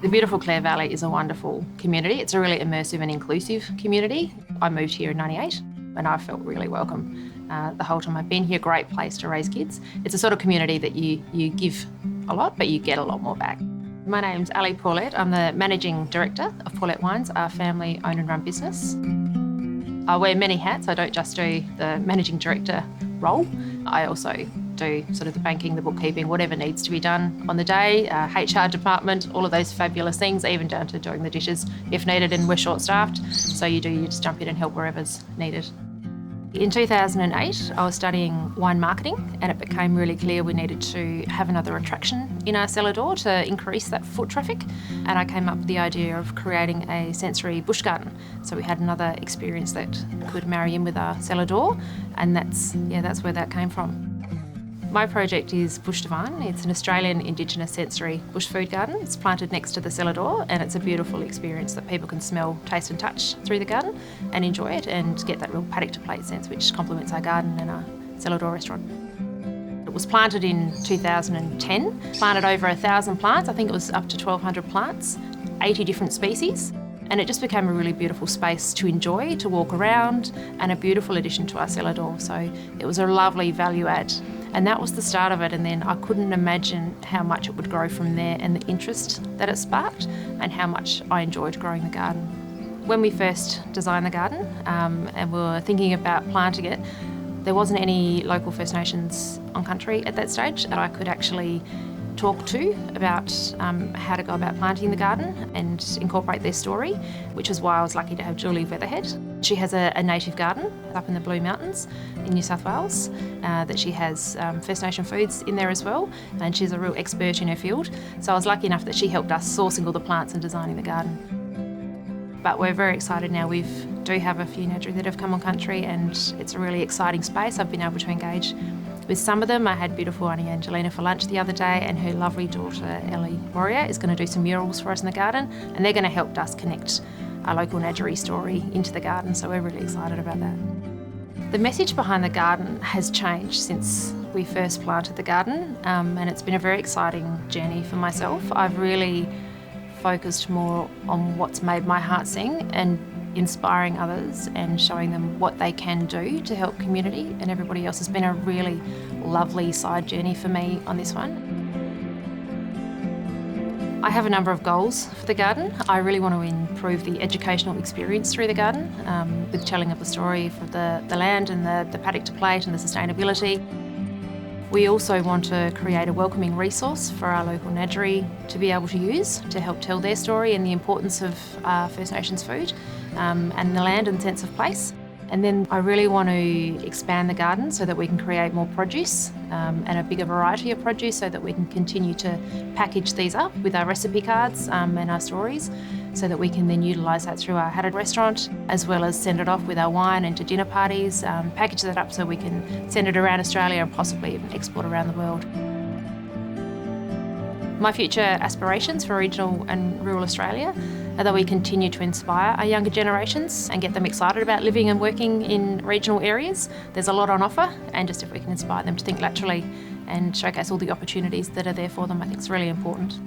The beautiful Clare Valley is a wonderful community. It's a really immersive and inclusive community. I moved here in '98 and I felt really welcome the whole time I've been here. Great place to raise kids. It's a sort of community that you give a lot, but you get a lot more back. My name's Paulett. I'm the Managing Director of Paulett Wines, our family owned and run business. I wear many hats. I don't just do the Managing Director role. I also do sort of the banking, the bookkeeping, whatever needs to be done on the day, HR department, all of those fabulous things, even down to doing the dishes if needed, and we're short-staffed. So you just jump in and help wherever's needed. In 2008, I was studying wine marketing, and it became really clear we needed to have another attraction in our cellar door to increase that foot traffic. And I came up with the idea of creating a sensory bush garden. So we had another experience that could marry in with our cellar door, and that's where that came from. My project is Bush DeVine. It's an Australian Indigenous sensory bush food garden. It's planted next to the cellar door, and it's a beautiful experience that people can smell, taste and touch through the garden and enjoy it and get that real paddock to plate sense, which complements our garden and our cellar door restaurant. It was planted in 2010, planted over 1,000 plants. I think it was up to 1,200 plants, 80 different species. And it just became a really beautiful space to enjoy, to walk around, and a beautiful addition to our cellar door. So it was a lovely value add. And that was the start of it, and then I couldn't imagine how much it would grow from there and the interest that it sparked and how much I enjoyed growing the garden. When we first designed the garden and we were thinking about planting it, there wasn't any local First Nations on country at that stage that I could actually talk to about how to go about planting the garden and incorporate their story, which is why I was lucky to have Julie Weatherhead. She has a native garden up in the Blue Mountains in New South Wales that she has First Nation foods in there as well, and she's a real expert in her field. So I was lucky enough that she helped us sourcing all the plants and designing the garden. But we're very excited now. We do have a few nurseries that have come on country, and it's a really exciting space. I've been able to engage with some of them. I had beautiful Auntie Angelina for lunch the other day, and her lovely daughter Ellie Warrior is going to do some murals for us in the garden, and they're going to help us connect our local Nadgery story into the garden, so we're really excited about that. The message behind the garden has changed since we first planted the garden, and it's been a very exciting journey for myself. I've really focused more on what's made my heart sing and inspiring others and showing them what they can do to help community and everybody else. Has been a really lovely side journey for me on this one. I have a number of goals for the garden. I really want to improve the educational experience through the garden with telling of the story for the land and the paddock to plate and the sustainability. We also want to create a welcoming resource for our local Nadgery to be able to use to help tell their story and the importance of First Nations food and the land and sense of place. And then I really want to expand the garden so that we can create more produce and a bigger variety of produce so that we can continue to package these up with our recipe cards and our stories so that we can then utilise that through our hatted restaurant, as well as send it off with our wine and to dinner parties, package that up so we can send it around Australia and possibly even export around the world. My future aspirations for regional and rural Australia are that we continue to inspire our younger generations and get them excited about living and working in regional areas. There's a lot on offer, and just if we can inspire them to think laterally and showcase all the opportunities that are there for them, I think it's really important.